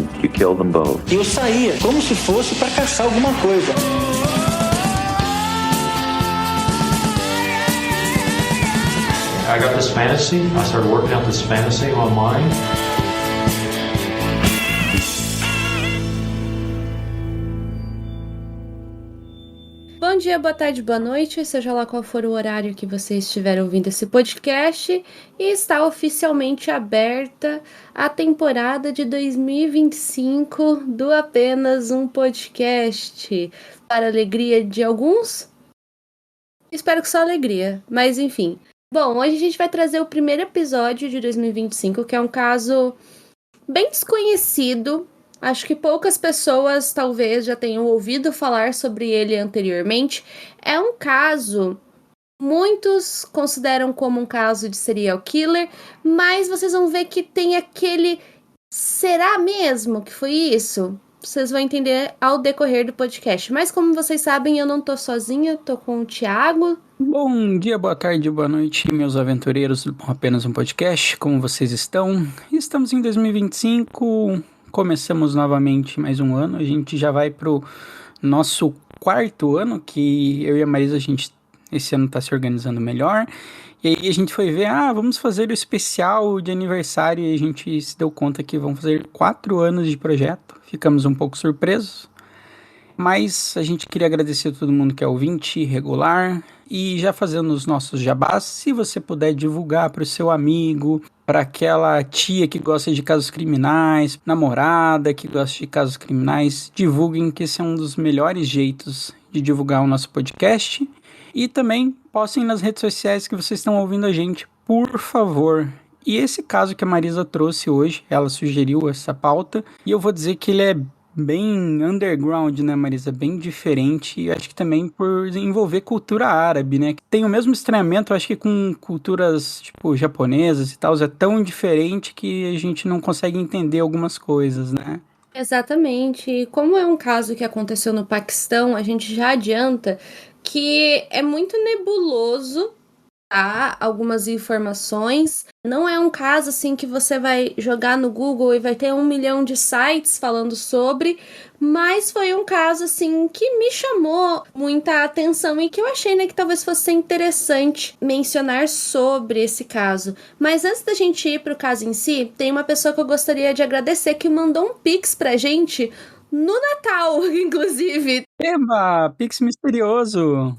mission to kill them both. Eu saía como se fosse para caçar alguma coisa. I got this fantasy. I started working out this fantasy online. Bom dia, boa tarde, boa noite, seja lá qual for o horário que você estiver ouvindo esse podcast, e está oficialmente aberta a temporada de 2025 do Apenas um Podcast. Para a alegria de alguns, espero que só alegria, mas enfim. Bom, hoje a gente vai trazer o primeiro episódio de 2025, que é um caso bem desconhecido. Acho que poucas pessoas talvez já tenham ouvido falar sobre ele anteriormente. É um caso, muitos consideram como um caso de serial killer, mas vocês vão ver que tem aquele... Será mesmo que foi isso? Vocês vão entender ao decorrer do podcast. Mas como vocês sabem, eu não tô sozinha, tô com o Thiago. Bom dia, boa tarde, boa noite, meus aventureiros do Apenas um Podcast. Como vocês estão? Estamos em 2025... Começamos novamente mais um ano, a gente já vai pro nosso quarto ano, que eu e a Marisa, esse ano tá se organizando melhor, e aí a gente foi ver, vamos fazer o especial de aniversário, e a gente se deu conta que vão fazer 4 anos de projeto, ficamos um pouco surpresos, mas a gente queria agradecer a todo mundo que é ouvinte regular, e já fazendo os nossos jabás, se você puder divulgar para o seu amigo, para aquela tia que gosta de casos criminais, namorada que gosta de casos criminais, divulguem, que esse é um dos melhores jeitos de divulgar o nosso podcast. E também postem nas redes sociais que vocês estão ouvindo a gente, por favor. E esse caso que a Marisa trouxe hoje, ela sugeriu essa pauta, e eu vou dizer que ele é bem underground, né, Marisa? Bem diferente, e acho que também por envolver cultura árabe, né? Tem o mesmo estranhamento, acho que com culturas, tipo, japonesas e tal, é tão diferente que a gente não consegue entender algumas coisas, né? Exatamente. E como é um caso que aconteceu no Paquistão, a gente já adianta que é muito nebuloso, tá? Algumas informações. Não é um caso assim que você vai jogar no Google e vai ter 1 milhão de sites falando sobre, mas foi um caso assim que me chamou muita atenção e que eu achei, né, que talvez fosse interessante mencionar sobre esse caso. Mas antes da gente ir pro caso em si, tem uma pessoa que eu gostaria de agradecer que mandou um Pix pra gente no Natal, inclusive. Eba, Pix misterioso!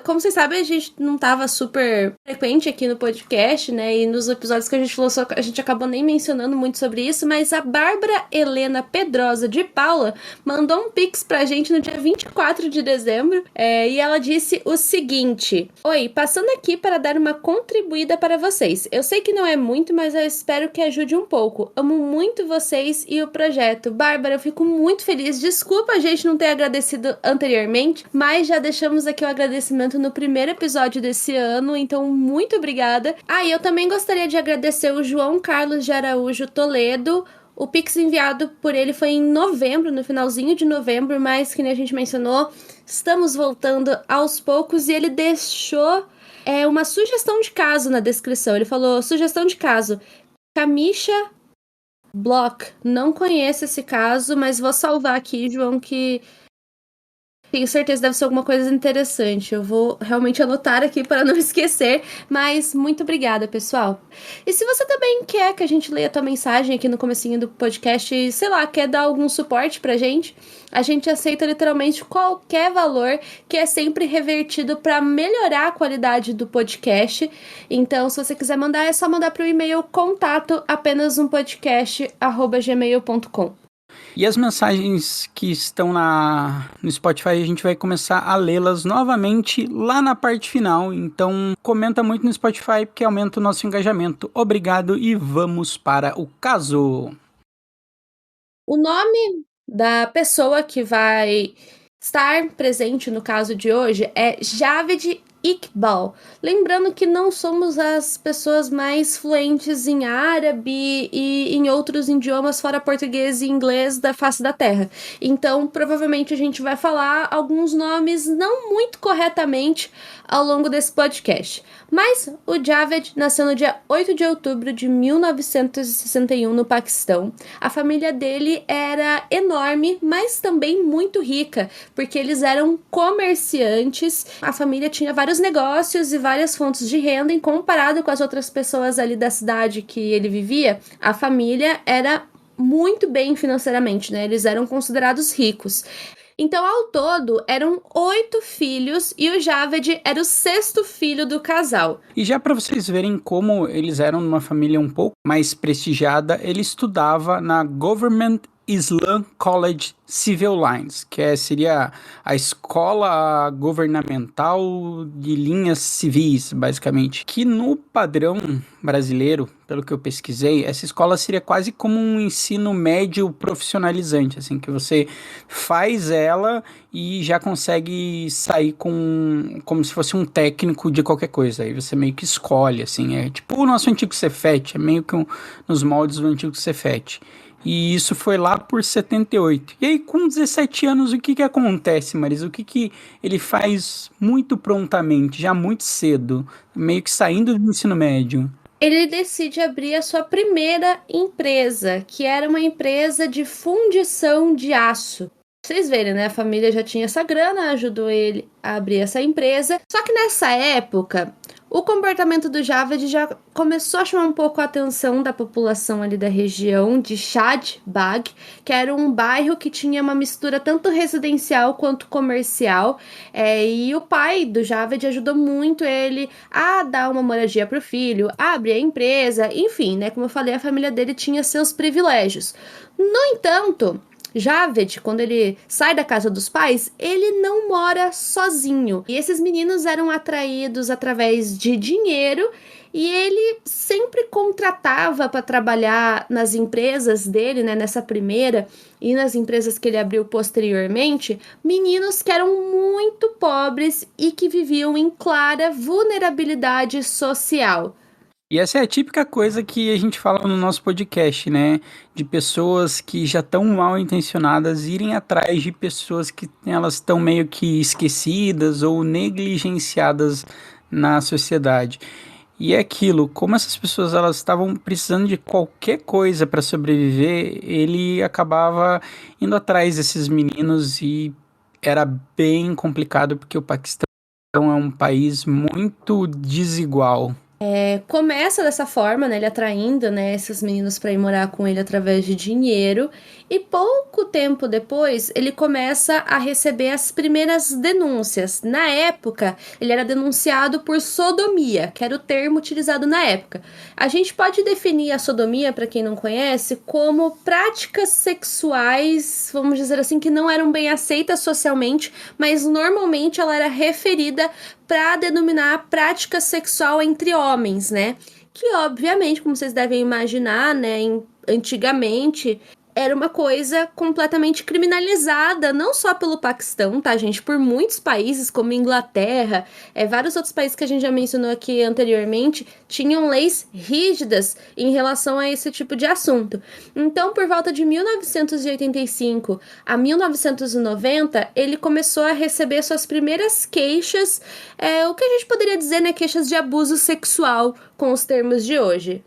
Como vocês sabem, a gente não tava super frequente aqui no podcast, né? E nos episódios que a gente falou, a gente acabou nem mencionando muito sobre isso, mas a Bárbara Helena Pedrosa de Paula mandou um pix pra gente no dia 24 de dezembro, e ela disse o seguinte: Oi, passando aqui para dar uma contribuída para vocês. Eu sei que não é muito, mas eu espero que ajude um pouco. Amo muito vocês e o projeto. Bárbara, eu fico muito feliz. Desculpa a gente não ter agradecido anteriormente, mas já deixamos aqui o agradecimento no primeiro episódio desse ano, então muito obrigada. E eu também gostaria de agradecer o João Carlos de Araújo Toledo. O Pix enviado por ele foi em novembro, no finalzinho de novembro, mas que nem a gente mencionou, estamos voltando aos poucos, e ele deixou uma sugestão de caso na descrição. Ele falou, sugestão de caso, Camisha Block. Não conheço esse caso, mas vou salvar aqui, João, que tenho certeza que deve ser alguma coisa interessante. Eu vou realmente anotar aqui para não esquecer. Mas muito obrigada, pessoal. E se você também quer que a gente leia a tua mensagem aqui no comecinho do podcast e, sei lá, quer dar algum suporte pra gente, a gente aceita literalmente qualquer valor, que é sempre revertido para melhorar a qualidade do podcast. Então, se você quiser mandar, é só mandar pro e-mail contato apenazumpodcast@gmail.com. E as mensagens que estão no Spotify, a gente vai começar a lê-las novamente lá na parte final. Então, comenta muito no Spotify, porque aumenta o nosso engajamento. Obrigado e vamos para o caso. O nome da pessoa que vai estar presente no caso de hoje é Javed Iqbal. Lembrando que não somos as pessoas mais fluentes em árabe e em outros idiomas fora português e inglês da face da terra. Então, provavelmente a gente vai falar alguns nomes não muito corretamente ao longo desse podcast. Mas o Javed nasceu no dia 8 de outubro de 1961 no Paquistão. A família dele era enorme, mas também muito rica, porque eles eram comerciantes. A família tinha vários negócios e várias fontes de renda, e comparado com as outras pessoas ali da cidade que ele vivia, a família era muito bem financeiramente, né? Eles eram considerados ricos. Então, ao todo, eram 8 filhos e o Javed era o 6º filho do casal. E já para vocês verem como eles eram numa família um pouco mais prestigiada, ele estudava na Government Islam College Civil Lines, que seria a escola governamental de linhas civis, basicamente. Que no padrão brasileiro, pelo que eu pesquisei, essa escola seria quase como um ensino médio profissionalizante, assim, que você faz ela e já consegue sair como se fosse um técnico de qualquer coisa. Aí você meio que escolhe, assim, é tipo o nosso antigo Cefet, é meio que nos moldes do antigo Cefet. E isso foi lá por 78. E aí, com 17 anos, o que acontece, Marisa? O que ele faz muito prontamente, já muito cedo, meio que saindo do ensino médio? Ele decide abrir a sua primeira empresa, que era uma empresa de fundição de aço. Vocês verem, né? A família já tinha essa grana, ajudou ele a abrir essa empresa. Só que nessa época, o comportamento do Javed já começou a chamar um pouco a atenção da população ali da região de Shad Bagh, que era um bairro que tinha uma mistura tanto residencial quanto comercial. E o pai do Javed ajudou muito ele a dar uma moradia para o filho, a abrir a empresa, enfim, né? Como eu falei, a família dele tinha seus privilégios. No entanto, Javed, quando ele sai da casa dos pais, ele não mora sozinho. E esses meninos eram atraídos através de dinheiro e ele sempre contratava para trabalhar nas empresas dele, né, nessa primeira e nas empresas que ele abriu posteriormente, meninos que eram muito pobres e que viviam em clara vulnerabilidade social. E essa é a típica coisa que a gente fala no nosso podcast, né? De pessoas que já estão mal intencionadas irem atrás de pessoas que elas estão meio que esquecidas ou negligenciadas na sociedade. E é aquilo, como essas pessoas elas estavam precisando de qualquer coisa para sobreviver, ele acabava indo atrás desses meninos e era bem complicado porque o Paquistão é um país muito desigual. Começa dessa forma, né, ele atraindo, né, esses meninos para ir morar com ele através de dinheiro, e pouco tempo depois ele começa a receber as primeiras denúncias. Na época, ele era denunciado por sodomia, que era o termo utilizado na época. A gente pode definir a sodomia, para quem não conhece, como práticas sexuais, vamos dizer assim, que não eram bem aceitas socialmente, mas normalmente ela era referida para denominar a prática sexual entre homens, né? Que, obviamente, como vocês devem imaginar, né, antigamente era uma coisa completamente criminalizada, não só pelo Paquistão, tá, gente? Por muitos países, como Inglaterra, vários outros países que a gente já mencionou aqui anteriormente, tinham leis rígidas em relação a esse tipo de assunto. Então, por volta de 1985 a 1990, ele começou a receber suas primeiras queixas, o que a gente poderia dizer, né, queixas de abuso sexual, com os termos de hoje.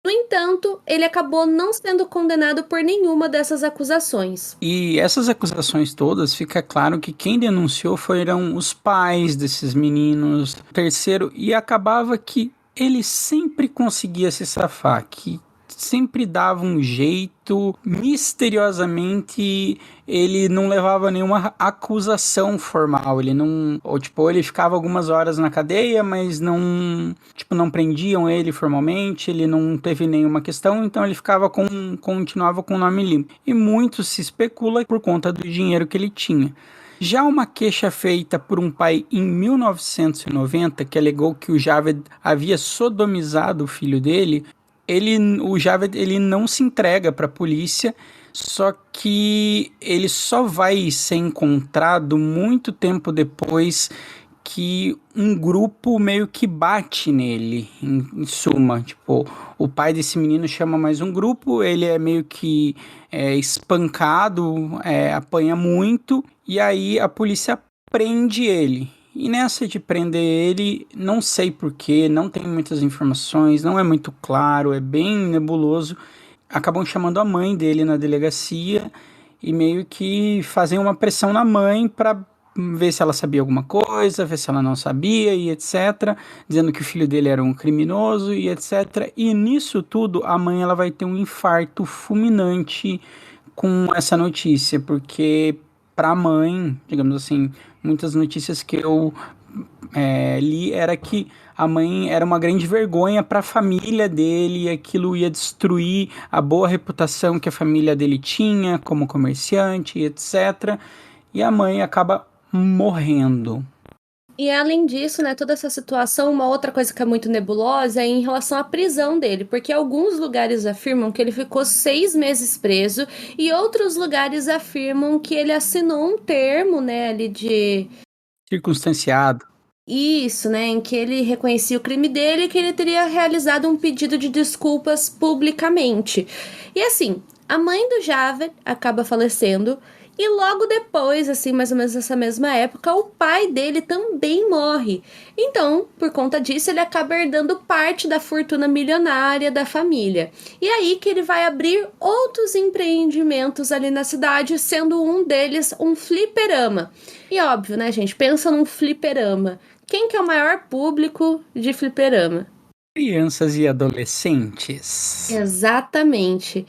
No entanto, ele acabou não sendo condenado por nenhuma dessas acusações. E essas acusações todas, fica claro que quem denunciou foram os pais desses meninos. Terceiro, e acabava que ele sempre conseguia se safar, que sempre dava um jeito, misteriosamente ele não levava nenhuma acusação formal, ele não, ou ele ficava algumas horas na cadeia, mas não prendiam ele formalmente, ele não teve nenhuma questão, então ele continuava com o nome limpo. E muito se especula por conta do dinheiro que ele tinha. Já uma queixa feita por um pai em 1990, que alegou que o Javed havia sodomizado o filho dele, o Javed ele não se entrega para a polícia, só que ele só vai ser encontrado muito tempo depois que um grupo meio que bate nele, em suma. O pai desse menino chama mais um grupo, ele é meio que espancado, apanha muito, e aí a polícia prende ele. E nessa de prender ele, não sei porquê, não tem muitas informações, não é muito claro, é bem nebuloso. Acabam chamando a mãe dele na delegacia e meio que fazem uma pressão na mãe para ver se ela sabia alguma coisa, ver se ela não sabia e etc, dizendo que o filho dele era um criminoso e etc. E nisso tudo, a mãe ela vai ter um infarto fulminante com essa notícia, porque para a mãe, digamos assim, muitas notícias que eu li era que a mãe era uma grande vergonha para a família dele e aquilo ia destruir a boa reputação que a família dele tinha como comerciante, etc. E a mãe acaba morrendo. E além disso, né, toda essa situação, uma outra coisa que é muito nebulosa é em relação à prisão dele, porque alguns lugares afirmam que ele ficou 6 meses preso e outros lugares afirmam que ele assinou um termo, né, ali de... circunstanciado. Isso, né, em que ele reconhecia o crime dele e que ele teria realizado um pedido de desculpas publicamente. E assim, a mãe do Javed acaba falecendo e logo depois, assim, mais ou menos nessa mesma época, o pai dele também morre. Então, por conta disso, ele acaba herdando parte da fortuna milionária da família. E aí que ele vai abrir outros empreendimentos ali na cidade, sendo um deles um fliperama. E óbvio, né, gente? Pensa num fliperama. Quem que é o maior público de fliperama? Crianças e adolescentes. Exatamente.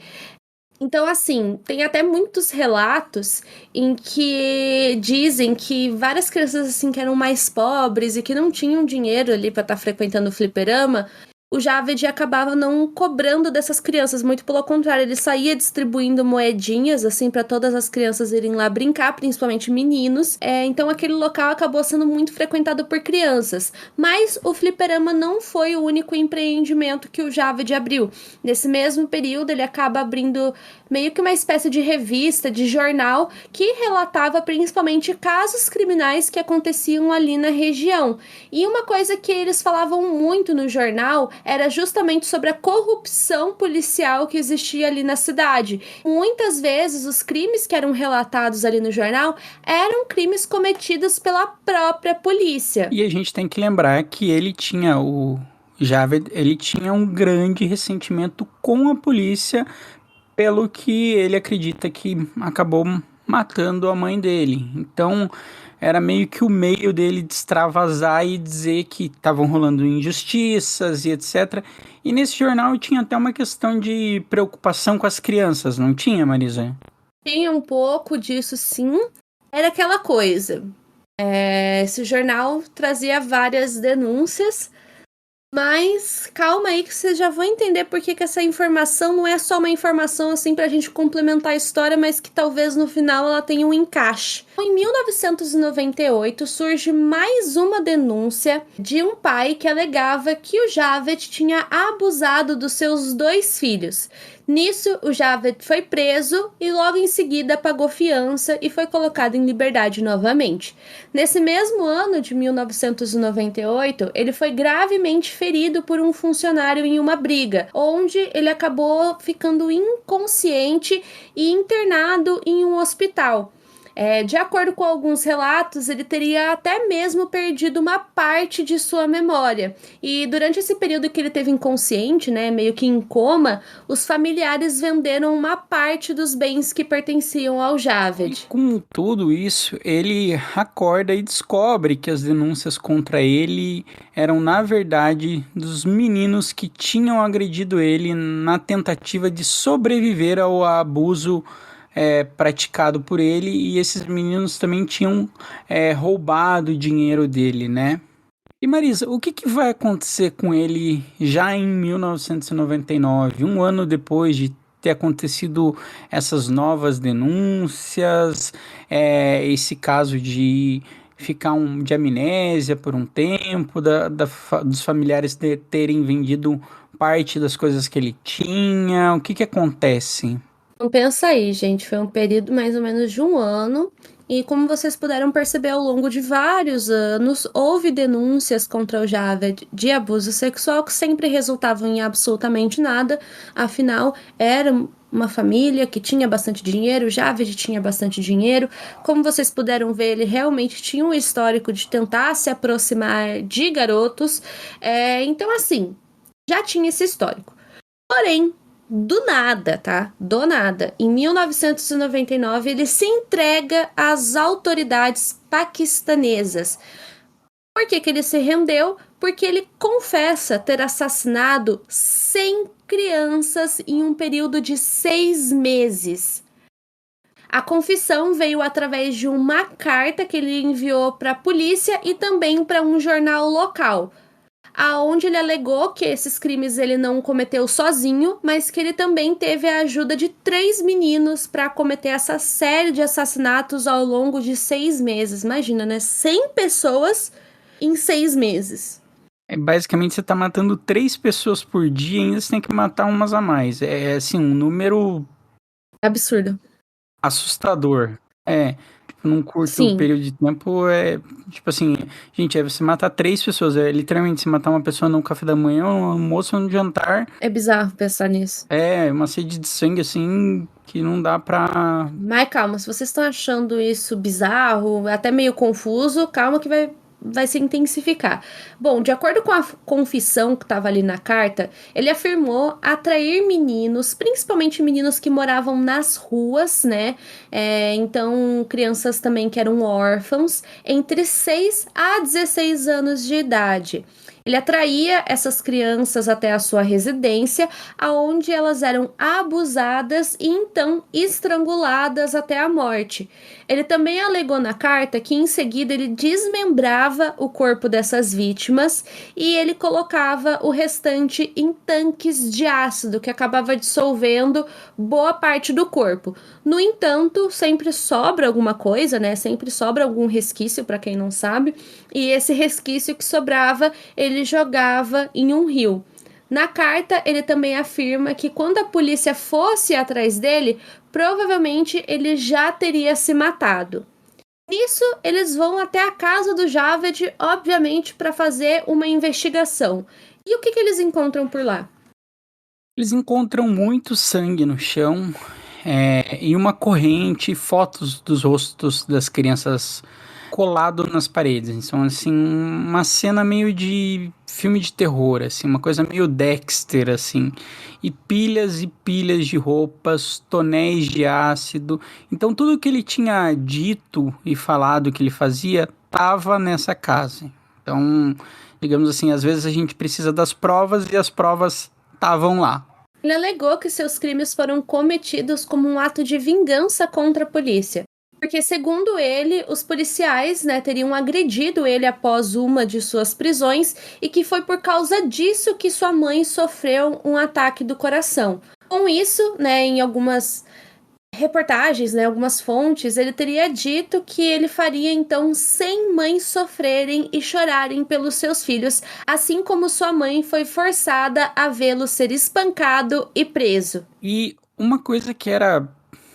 Então, assim, tem até muitos relatos em que dizem que várias crianças, assim, que eram mais pobres e que não tinham dinheiro ali para estar frequentando o fliperama, o Javed acabava não cobrando dessas crianças, muito pelo contrário, ele saía distribuindo moedinhas, assim, para todas as crianças irem lá brincar, principalmente meninos. Então aquele local acabou sendo muito frequentado por crianças. Mas o fliperama não foi o único empreendimento que o Javed abriu. Nesse mesmo período, ele acaba abrindo meio que uma espécie de revista, de jornal, que relatava principalmente casos criminais que aconteciam ali na região. E uma coisa que eles falavam muito no jornal era justamente sobre a corrupção policial que existia ali na cidade. Muitas vezes os crimes que eram relatados ali no jornal eram crimes cometidos pela própria polícia. E a gente tem que lembrar que ele tinha, o Javed, ele tinha um grande ressentimento com a polícia, pelo que ele acredita que acabou matando a mãe dele. Então, era meio que o meio dele de extravasar e dizer que estavam rolando injustiças e etc. E nesse jornal tinha até uma questão de preocupação com as crianças, não tinha, Marisa? Tinha um pouco disso, sim. Era aquela coisa. Esse jornal trazia várias denúncias, mas calma aí que vocês já vão entender por que essa informação não é só uma informação assim pra gente complementar a história, mas que talvez no final ela tenha um encaixe. Em 1998 surge mais uma denúncia de um pai que alegava que o Javed tinha abusado dos seus 2 filhos. Nisso, o Javed foi preso e logo em seguida pagou fiança e foi colocado em liberdade novamente. Nesse mesmo ano de 1998, ele foi gravemente ferido por um funcionário em uma briga, onde ele acabou ficando inconsciente e internado em um hospital. De acordo com alguns relatos, ele teria até mesmo perdido uma parte de sua memória. E durante esse período que ele teve inconsciente, né, meio que em coma, os familiares venderam uma parte dos bens que pertenciam ao Javed. E com tudo isso, ele acorda e descobre que as denúncias contra ele eram, na verdade, dos meninos que tinham agredido ele na tentativa de sobreviver ao abuso praticado por ele, e esses meninos também tinham roubado o dinheiro dele, né? E Marisa, o que vai acontecer com ele já em 1999, um ano depois de ter acontecido essas novas denúncias, esse caso de ficar de amnésia por um tempo, dos familiares terem vendido parte das coisas que ele tinha, o que acontece? Então pensa aí, gente, foi um período mais ou menos de um ano, e como vocês puderam perceber ao longo de vários anos, houve denúncias contra o Javed de abuso sexual que sempre resultavam em absolutamente nada, afinal, era uma família que tinha bastante dinheiro, o Javed tinha bastante dinheiro. Como vocês puderam ver, ele realmente tinha um histórico de tentar se aproximar de garotos. Então, assim, já tinha esse histórico. Porém, do nada, tá? Do nada. Em 1999, ele se entrega às autoridades paquistanesas. Por que ele se rendeu? Porque ele confessa ter assassinado 100 crianças em um período de 6 meses. A confissão veio através de uma carta que ele enviou para a polícia e também para um jornal local, aonde ele alegou que esses crimes ele não cometeu sozinho, mas que ele também teve a ajuda de 3 meninos para cometer essa série de assassinatos ao longo de 6 meses. Imagina, né? 100 pessoas em 6 meses. Basicamente, você tá matando 3 pessoas por dia e ainda você tem que matar umas a mais. É assim, um número Absurdo. assustador. Num curto período de tempo, tipo assim, gente, você matar 3 pessoas, literalmente, se matar uma pessoa no café da manhã, um almoço, no jantar. É bizarro pensar nisso. Uma sede de sangue, assim, que não dá pra... Mas calma, se vocês estão achando isso bizarro, até meio confuso, calma que vai se intensificar. Bom, de acordo com a confissão que estava ali na carta, ele afirmou atrair meninos, principalmente meninos que moravam nas ruas, né? Então, crianças também que eram órfãos, entre 6 a 16 anos de idade. Ele atraía essas crianças até a sua residência, aonde elas eram abusadas e então estranguladas até a morte. Ele também alegou na carta que em seguida ele desmembrava o corpo dessas vítimas e ele colocava o restante em tanques de ácido que acabava dissolvendo boa parte do corpo. No entanto, sempre sobra alguma coisa, né? Sempre sobra algum resquício, para quem não sabe, e esse resquício que sobrava, ele jogava em um rio. Na carta, ele também afirma que quando a polícia fosse atrás dele, provavelmente ele já teria se matado. Nisso, eles vão até a casa do Javed, obviamente, para fazer uma investigação. E o que eles encontram por lá? Eles encontram muito sangue no chão, e uma corrente, fotos dos rostos das crianças colado nas paredes. Então, assim, uma cena meio de filme de terror, assim, uma coisa meio Dexter, assim. E pilhas de roupas, tonéis de ácido. Então, tudo que ele tinha dito e falado que ele fazia estava nessa casa. Então, digamos assim, às vezes a gente precisa das provas e as provas estavam lá. Ele alegou que seus crimes foram cometidos como um ato de vingança contra a polícia. Porque, segundo ele, os policiais, né, teriam agredido ele após uma de suas prisões e que foi por causa disso que sua mãe sofreu um ataque do coração. Com isso, né, em algumas reportagens, né, algumas fontes, ele teria dito que ele faria então 100 mães sofrerem e chorarem pelos seus filhos, assim como sua mãe foi forçada a vê-lo ser espancado e preso. E uma coisa que era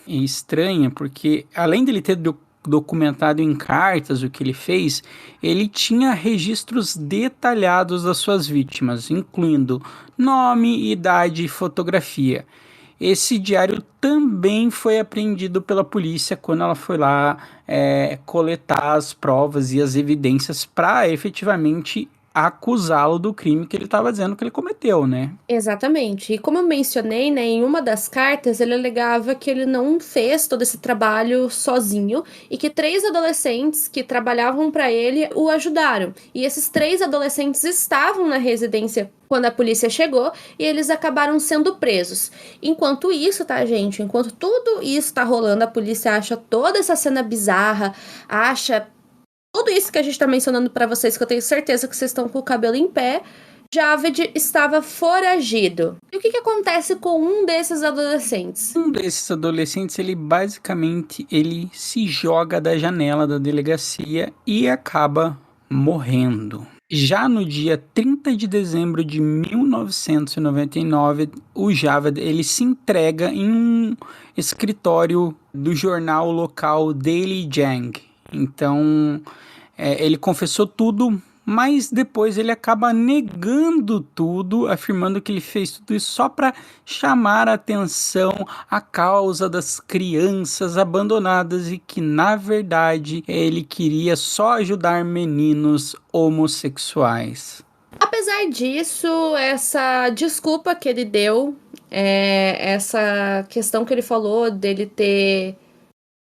estranha, porque além dele ter documentado em cartas o que ele fez, ele tinha registros detalhados das suas vítimas, incluindo nome, idade e fotografia. Esse diário também foi apreendido pela polícia quando ela foi lá coletar as provas e as evidências para efetivamente acusá-lo do crime que ele estava dizendo que ele cometeu, né? Exatamente. E como eu mencionei, né, em uma das cartas, ele alegava que ele não fez todo esse trabalho sozinho e que 3 adolescentes que trabalhavam para ele o ajudaram. E esses 3 adolescentes estavam na residência quando a polícia chegou e eles acabaram sendo presos. Enquanto isso, tá, gente? Enquanto tudo isso tá rolando, a polícia acha toda essa cena bizarra, acha tudo isso que a gente tá mencionando pra vocês, que eu tenho certeza que vocês estão com o cabelo em pé. Javed estava foragido. E o que acontece com um desses adolescentes? Um desses adolescentes, ele basicamente se joga da janela da delegacia e acaba morrendo. Já no dia 30 de dezembro de 1999, o Javed ele se entrega em um escritório do jornal local Daily Jang. Então, ele confessou tudo mas depois ele acaba negando tudo, afirmando que ele fez tudo isso só para chamar a atenção à causa das crianças abandonadas e que, na verdade, ele queria só ajudar meninos homossexuais. Apesar disso, essa desculpa que ele deu, essa questão que ele falou dele ter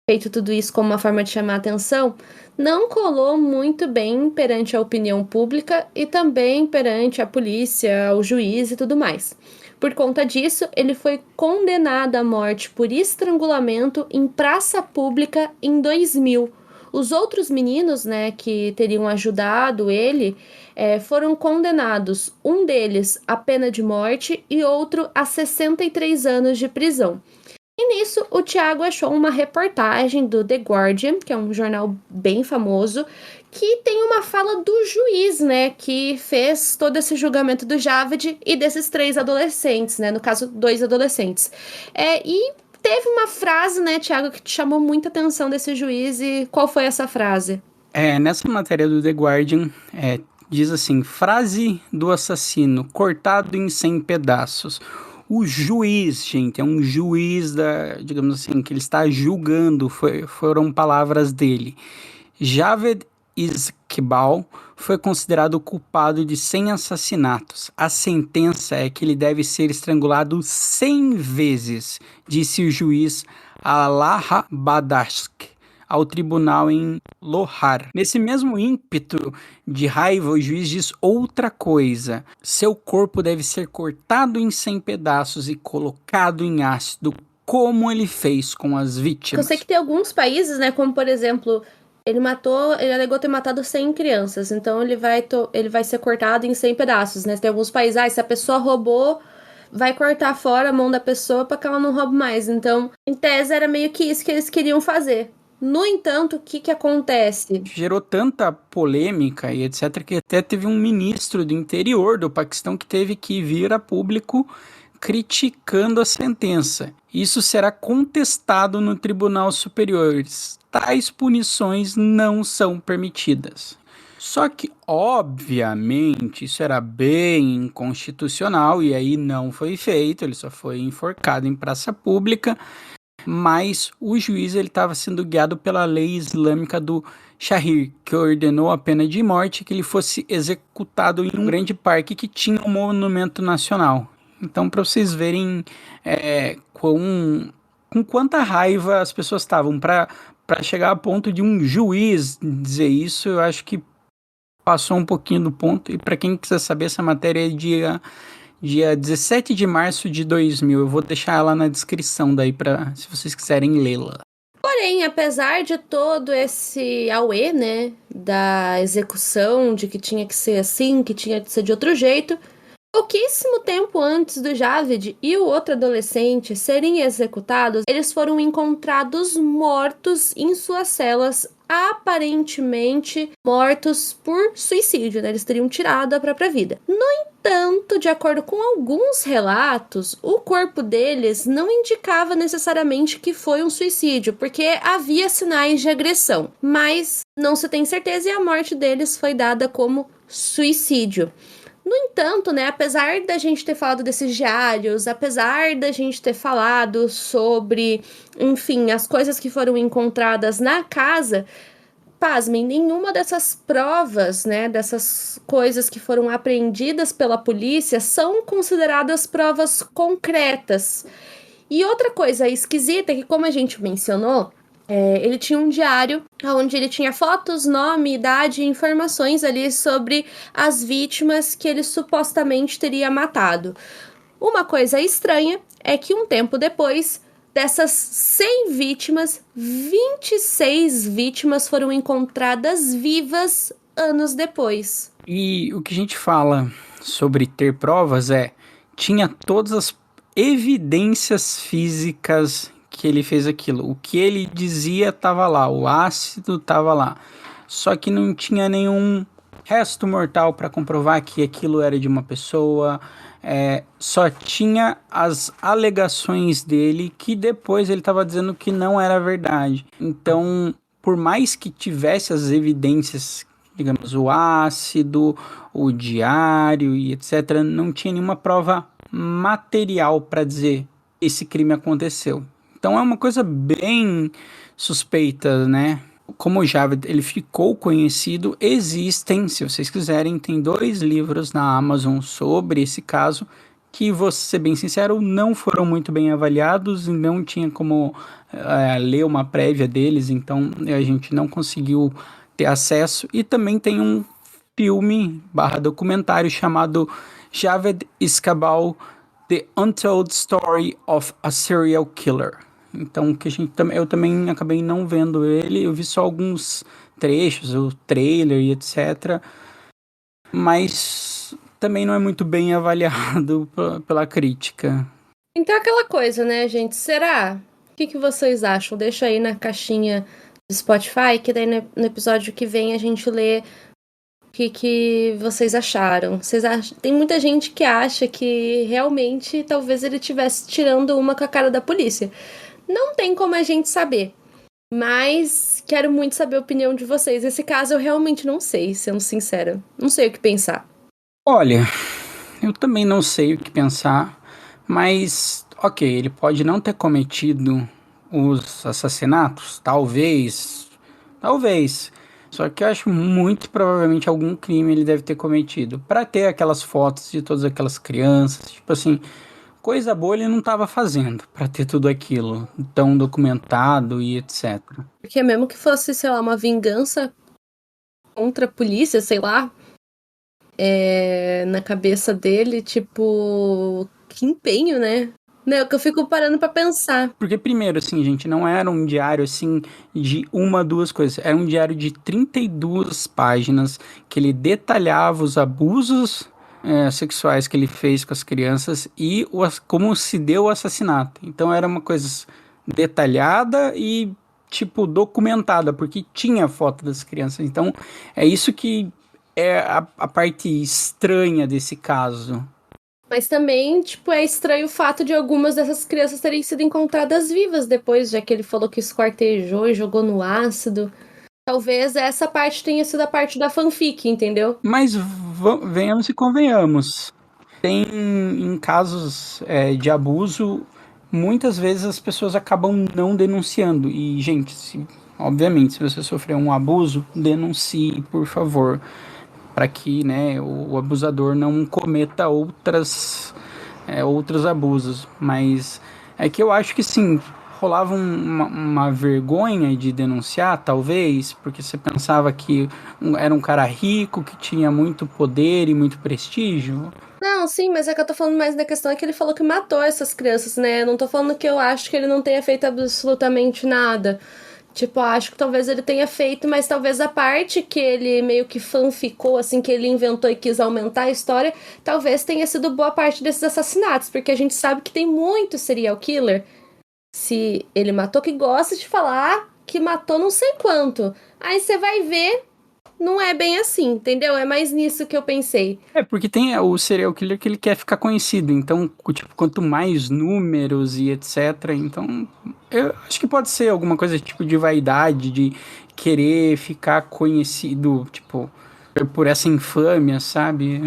feito tudo isso como uma forma de chamar a atenção, não colou muito bem perante a opinião pública e também perante a polícia, o juiz e tudo mais. Por conta disso, ele foi condenado à morte por estrangulamento em praça pública em 2000. Os outros meninos, né, que teriam ajudado ele, foram condenados, um deles à pena de morte e outro a 63 anos de prisão. E nisso, o Thiago achou uma reportagem do The Guardian, que é um jornal bem famoso, que tem uma fala do juiz, né, que fez todo esse julgamento do Javed e desses 3 adolescentes, né, no caso, 2 adolescentes. E teve uma frase, né, Thiago, que te chamou muita atenção desse juiz, e qual foi essa frase? Nessa matéria do The Guardian, diz assim, frase do assassino, cortado em 100 pedaços. O juiz, gente, é um juiz digamos assim, que ele está julgando, foram palavras dele. Javed Iqbal foi considerado culpado de 100 assassinatos. A sentença é que ele deve ser estrangulado 100 vezes, disse o juiz Allah Badashk ao tribunal em Lohar. Nesse mesmo ímpeto de raiva, o juiz diz outra coisa. Seu corpo deve ser cortado em 100 pedaços e colocado em ácido, como ele fez com as vítimas. Eu sei que tem alguns países, né, como por exemplo, ele alegou ter matado 100 crianças, então ele vai ser cortado em 100 pedaços, né? Tem alguns países, se a pessoa roubou, vai cortar fora a mão da pessoa para que ela não roube mais. Então, em tese, era meio que isso que eles queriam fazer. No entanto, o que acontece? Gerou tanta polêmica e etc. que até teve um ministro do interior do Paquistão que teve que vir a público criticando a sentença. Isso será contestado no Tribunal Superior. Tais punições não são permitidas. Só que, obviamente, isso era bem inconstitucional e aí não foi feito, ele só foi enforcado em praça pública. Mas o juiz estava sendo guiado pela lei islâmica do Shahir, que ordenou a pena de morte que ele fosse executado em um grande parque que tinha um monumento nacional. Então, para vocês verem com quanta raiva as pessoas estavam para chegar a ponto de um juiz dizer isso, eu acho que passou um pouquinho do ponto. E para quem quiser saber, essa matéria é dia 17 de março de 2000. Eu vou deixar ela na descrição daí, se vocês quiserem lê-la. Porém, apesar de todo esse auê, né, da execução, de que tinha que ser assim, que tinha que ser de outro jeito, pouquíssimo tempo antes do Javed e o outro adolescente serem executados, eles foram encontrados mortos em suas celas, aparentemente mortos por suicídio, né? Eles teriam tirado a própria vida. No entanto, de acordo com alguns relatos, o corpo deles não indicava necessariamente que foi um suicídio, porque havia sinais de agressão, mas não se tem certeza e a morte deles foi dada como suicídio. No entanto, né, apesar da gente ter falado desses diários, apesar da gente ter falado sobre, enfim, as coisas que foram encontradas na casa, pasmem, nenhuma dessas provas, né, dessas coisas que foram apreendidas pela polícia são consideradas provas concretas. E outra coisa esquisita é que, como a gente mencionou, ele tinha um diário onde ele tinha fotos, nome, idade e informações ali sobre as vítimas que ele supostamente teria matado. Uma coisa estranha é que um tempo depois, dessas 100 vítimas, 26 vítimas foram encontradas vivas anos depois. E o que a gente fala sobre ter provas tinha todas as evidências físicas que ele fez aquilo. O que ele dizia estava lá, o ácido estava lá. Só que não tinha nenhum resto mortal para comprovar que aquilo era de uma pessoa. Só tinha as alegações dele, que depois ele estava dizendo que não era verdade. Então, por mais que tivesse as evidências digamos, o ácido, o diário e etc., não tinha nenhuma prova material para dizer que esse crime aconteceu. Então é uma coisa bem suspeita, né? Como o Javed, ele ficou conhecido, existem, se vocês quiserem, tem 2 livros na Amazon sobre esse caso, que, vou ser bem sincero, não foram muito bem avaliados e não tinha como ler uma prévia deles, então a gente não conseguiu ter acesso. E também tem um filme / documentário chamado Javed Iskabal, The Untold Story of a Serial Killer. Então, eu também acabei não vendo ele, eu vi só alguns trechos, o trailer e etc. Mas também não é muito bem avaliado pela crítica. Então aquela coisa, né, gente? Será? O que vocês acham? Deixa aí na caixinha do Spotify, que daí no episódio que vem a gente lê o que vocês acharam. Tem muita gente que acha que realmente talvez ele estivesse tirando uma com a cara da polícia. Não tem como a gente saber, mas quero muito saber a opinião de vocês. Esse caso eu realmente não sei, sendo sincera. Não sei o que pensar. Olha, eu também não sei o que pensar, mas, ok, ele pode não ter cometido os assassinatos, talvez, só que eu acho muito provavelmente algum crime ele deve ter cometido, para ter aquelas fotos de todas aquelas crianças, tipo assim, coisa boa ele não estava fazendo, para ter tudo aquilo tão documentado e etc. Porque mesmo que fosse, sei lá, uma vingança contra a polícia, sei lá, na cabeça dele, tipo, que empenho, né? Não, que eu fico parando pra pensar. Porque primeiro, assim, gente, não era um diário, assim, de 1, 2 coisas. Era um diário de 32 páginas que ele detalhava os abusos sexuais que ele fez com as crianças e como se deu o assassinato. Então era uma coisa detalhada e, tipo, documentada, porque tinha foto das crianças. Então é isso que é a parte estranha desse caso. Mas também, tipo, é estranho o fato de algumas dessas crianças terem sido encontradas vivas depois, já que ele falou que esquartejou e jogou no ácido. Talvez essa parte tenha sido a parte da fanfic, entendeu? Mas venhamos e convenhamos. Tem em casos de abuso, muitas vezes as pessoas acabam não denunciando. E, gente, obviamente, se você sofreu um abuso, denuncie, por favor. Para que, né, o abusador não cometa outros abusos. Mas é que eu acho que sim, rolava uma vergonha de denunciar, talvez, porque você pensava que era um cara rico, que tinha muito poder e muito prestígio. Não, sim, mas é que eu tô falando mais da questão é que ele falou que matou essas crianças, né? Eu não tô falando que eu acho que ele não tenha feito absolutamente nada. Tipo, acho que talvez ele tenha feito, mas talvez a parte que ele meio que fanficou, assim, que ele inventou e quis aumentar a história, talvez tenha sido boa parte desses assassinatos, porque a gente sabe que tem muito serial killer. Se ele matou, que gosta de falar que matou não sei quanto. Aí você vai ver, não é bem assim, entendeu? É mais nisso que eu pensei. Porque tem o serial killer que ele quer ficar conhecido, então, tipo, quanto mais números e etc, então, eu acho que pode ser alguma coisa tipo de vaidade, de querer ficar conhecido, tipo, por essa infâmia, sabe?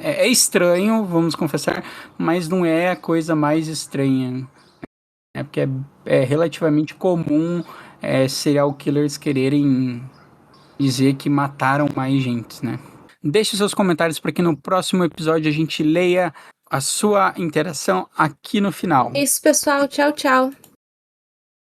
É estranho, vamos confessar, mas não é a coisa mais estranha. Porque é relativamente comum serial killers quererem dizer que mataram mais gente, né? Deixe seus comentários para que no próximo episódio a gente leia a sua interação aqui no final. É isso, pessoal. Tchau, tchau.